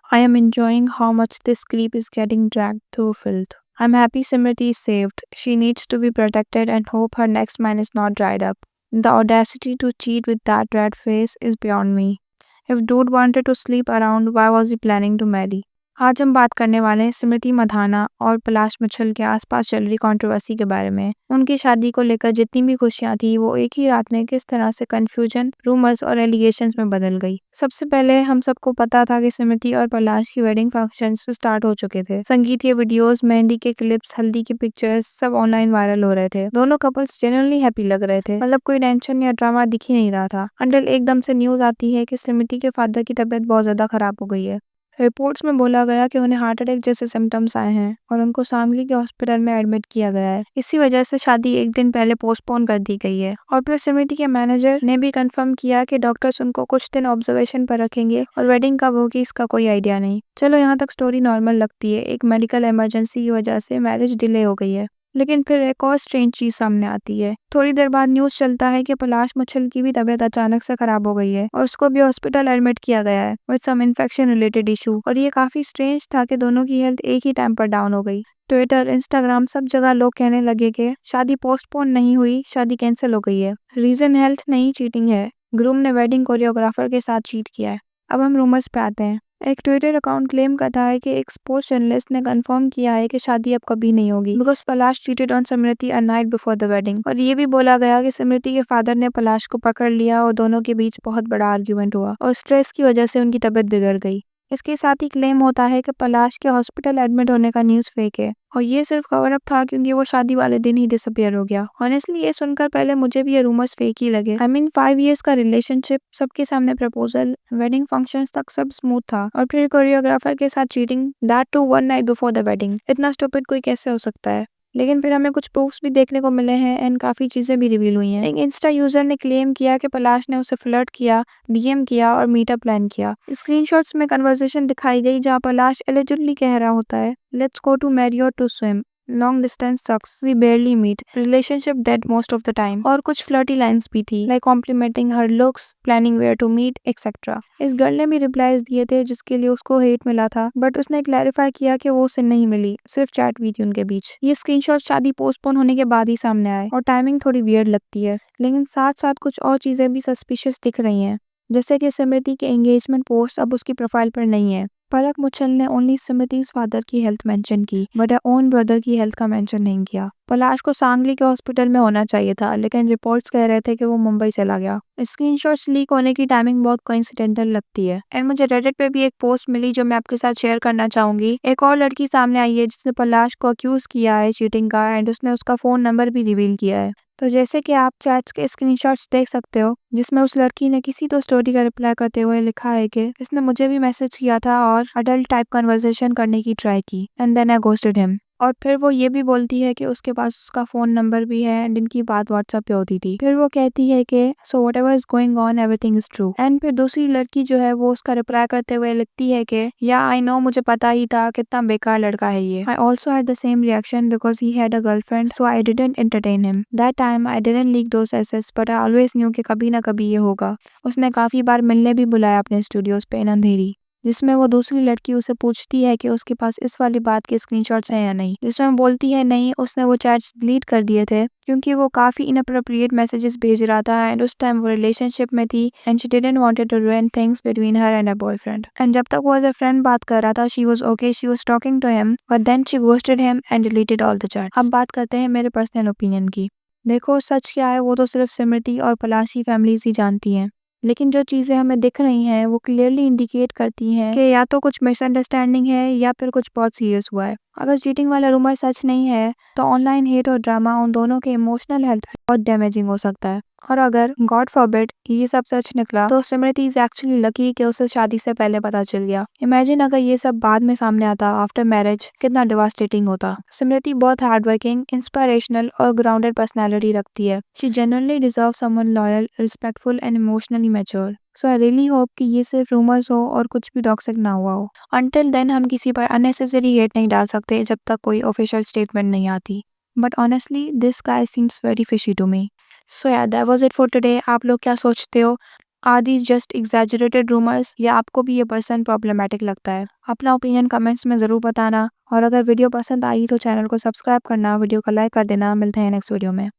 I am enjoying how much this clip is getting dragged through filth. I'm happy Simriti is saved. She needs to be protected and hope her next man is not dried up. The audacity to cheat with that red face is beyond me. If dude wanted to sleep around, why was he planning to marry? आज हम बात करने वाले हैं स्मृति मधाना और पलाश मुच्छल के आसपास चल रही कंट्रोवर्सी के बारे में। उनकी शादी को लेकर जितनी भी खुशियां थी वो एक ही रात में किस तरह से कंफ्यूजन, रूमर्स और एलिगेशंस में बदल गई। सबसे पहले हम सबको पता था कि स्मृति और पलाश की वेडिंग फंक्शंस स्टार्ट हो चुके थे। संगीत के वीडियोस, मेहंदी के क्लिप्स, हल्दी की पिक्चर्स सब ऑनलाइन वायरल हो रहे थे। दोनों कपल्स जेन्युइनली हैप्पी लग रहे थे, मतलब कोई टेंशन या ड्रामा दिख ही नहीं रहा था। अंटिल एकदम से न्यूज आती है कि स्मृति के फादर की तबीयत बहुत ज्यादा खराब हो गई है। रिपोर्ट्स में बोला गया कि उन्हें हार्ट अटैक जैसे सिम्टम्स आए हैं और उनको सांगली के हॉस्पिटल में एडमिट किया गया है। इसी वजह से शादी एक दिन पहले पोस्टपोन कर दी गई है। और फिर स्मृति के मैनेजर ने भी कंफर्म किया कि डॉक्टर्स उनको कुछ दिन ऑब्जर्वेशन पर रखेंगे और वेडिंग कब होगी इसका कोई आइडिया नहीं। चलो यहाँ तक स्टोरी नॉर्मल लगती है, एक मेडिकल इमरजेंसी की वजह से मैरिज डिले हो गई है। लेकिन फिर एक और स्ट्रेंज चीज सामने आती है। थोड़ी देर बाद न्यूज चलता है कि पलाश मुच्छल की भी तबीयत अचानक से खराब हो गई है और उसको भी हॉस्पिटल एडमिट किया गया है with some infection related issue. और ये काफी स्ट्रेंज था कि दोनों की हेल्थ एक ही टाइम पर डाउन हो गई। ट्विटर, इंस्टाग्राम सब जगह लोग कहने लगे कि शादी पोस्टपोन नहीं हुई, शादी कैंसिल हो गई है। रीजन हेल्थ नहीं, चीटिंग है। ग्रूम ने वेडिंग कोरियोग्राफर के साथ चीट किया है। अब हम रूमर्स पे आते हैं। एक ट्विटर अकाउंट क्लेम करता है कि एक स्पोर्ट्स जर्नलिस्ट ने कंफर्म किया है कि शादी अब कभी नहीं होगी because Palash cheated on Smriti a night before the wedding. और ये भी बोला गया कि स्मृति के फादर ने पलाश को पकड़ लिया और दोनों के बीच बहुत बड़ा आर्ग्यूमेंट हुआ और स्ट्रेस की वजह से उनकी तबीयत बिगड़ गई। इसके साथ ही क्लेम होता है कि पलाश के हॉस्पिटल एडमिट होने का न्यूज़ फेक है और ये सिर्फ कवर अप था क्योंकि वो शादी वाले दिन ही डिसअपियर हो गया। ऑनेस्टली ये सुनकर पहले मुझे भी ये रूमर्स फेक ही लगे। आई मीन 5 इयर्स का रिलेशनशिप, सबके सामने प्रपोजल, वेडिंग फंक्शंस तक सब स्मूथ था और फिर कोरियोग्राफर के साथ cheating, that too one night before the wedding. इतना स्टूपिड कोई कैसे हो सकता है? लेकिन फिर हमें कुछ प्रूफ्स भी देखने को मिले हैं एंड काफी चीजें भी रिवील हुई हैं। एक इंस्टा यूजर ने क्लेम किया कि पलाश ने उसे फ्लर्ट किया, डीएम किया और मीटअप प्लान किया। स्क्रीनशॉट्स में कन्वर्सेशन दिखाई गई जहां पलाश एलिजिडली कह रहा होता है, let's go to Marriott to swim, long distance sucks, we barely meet, relationship dead most of the time. और कुछ फ्लर्टी लाइंस भी थी like complimenting her looks, planning where to meet etcetera. इस गर्ल ने भी रिप्लाईज दिए थे जिसके लिए उसको हेट मिला था, बट उसने क्लैरिफाई किया कि वो उसे नहीं मिली, सिर्फ चैट हुई थी उनके बीच। ये स्क्रीनशॉट शादी पोस्टपोन होने के बाद ही सामने आए और टाइमिंग थोड़ी वियर्ड लगती है। लेकिन साथ साथ कुछ और चीजें भी सस्पिशियस दिख रही हैं, जैसे कि स्मृति के एंगेजमेंट पोस्ट अब उसकी प्रोफाइल पर नहीं है। पलक मुच्छल ने ओनली स्मृति's फादर की हेल्थ मेंशन की बट ओन ब्रदर की हेल्थ का मेंशन नहीं किया। पलाश को सांगली के हॉस्पिटल में होना चाहिए था लेकिन रिपोर्ट्स कह रहे थे कि वो मुंबई चला गया। स्क्रीनशॉट्स लीक होने की टाइमिंग बहुत कोइंसिडेंटल लगती है। एंड मुझे रेडिट पे भी एक पोस्ट मिली जो मैं आपके साथ शेयर करना चाहूंगी। एक और लड़की सामने आई है जिसने पलाश को अक्यूज किया है चीटिंग का एंड उसने उसका फोन नंबर भी रिवील किया है। तो जैसे कि आप चैट्स के स्क्रीनशॉट्स देख सकते हो जिसमें उस लड़की ने किसी तो स्टोरी का रिप्लाई करते हुए लिखा है कि इसने मुझे भी मैसेज किया था और अडल्ट टाइप कन्वर्सेशन करने की ट्राई की and then I ghosted him. और फिर वो ये भी बोलती है कि उसके पास उसका फोन नंबर भी है एंड इनकी बात व्हाट्सएप पे होती थी। फिर वो कहती है कि so whatever is going on everything is true. And फिर दूसरी लड़की जो है वो उसका रिप्लाई करते हुए लिखती है कि या आई नो, मुझे पता ही था, कितना बेकार लड़का है ये। I also had the same reaction because he had a girlfriend so I didn't entertain him that time. I didn't like those aces but I always knew कि कभी ना कभी ये होगा। उसने काफी बार मिलने भी बुलाया अपने स्टूडियोज पे इन अंधेरी, जिसमें वो दूसरी लड़की उसे पूछती है कि उसके पास इस वाली बात के स्क्रीनशॉट्स हैं या नहीं, जिसमें वो बोलती है नहीं, उसने वो चैट्स डिलीट कर दिए थे क्योंकि वो काफी इनअप्रोप्रिएट मैसेजेस भेज रहा था एंड उस टाइम वो रिलेशनशिप में थी and she didn't wanted to ruin things between her and her boyfriend. And जब तक वो एज अ फ्रेंड बात कर रहा था she was okay, she was talking to him but then she ghosted him and deleted all the chats. अब बात करते हैं मेरे पर्सनल ओपिनियन की। देखो, सच क्या है वो तो सिर्फ स्मृति और पलाश की फैमिलीज ही जानती हैं, लेकिन जो चीज़ें हमें दिख रही हैं वो क्लियरली इंडिकेट करती हैं कि या तो कुछ मिसअंडरस्टैंडिंग है या फिर कुछ बहुत सीरियस हुआ है। अगर चीटिंग वाला रूमर सच नहीं है तो ऑनलाइन हेट और ड्रामा उन दोनों के इमोशनल हेल्थ बहुत डैमेजिंग हो सकता है। और अगर गॉड फॉरबिड ये सब सच निकला तो स्मृति इज एक्चुअली लकी कि उसे शादी से पहले पता चल गया। इमेजिन अगर ये सब बाद में सामने आता आफ्टर मैरिज, कितना डिवास्टेटिंग होता। स्मृति बहुत हार्डवर्किंग, इंस्पिरेशनल और ग्राउंडेड पर्सनैलिटी रखती है। She genuinely deserve someone loyal, respectful and emotionally mature. So I really hope कि ये सिर्फ रूमर्स हो और कुछ भी टॉक्सिक ना हुआ हो। अंटिल देन हम किसी पर अननेसेसरी हेट नहीं डाल सकते जब तक कोई ऑफिशियल स्टेटमेंट नहीं आती। But honestly this guy seems very fishy to me. So yeah that was it for today. आप लोग क्या सोचते हो? Are these just exaggerated rumours या आपको भी ये पर्सन प्रॉब्लमेटिक लगता है? अपना ओपिनियन कमेंट्स में ज़रूर बताना और अगर वीडियो पसंद आई तो चैनल को सब्सक्राइब करना, वीडियो को लाइक कर देना। मिलते हैं नेक्स्ट वीडियो में।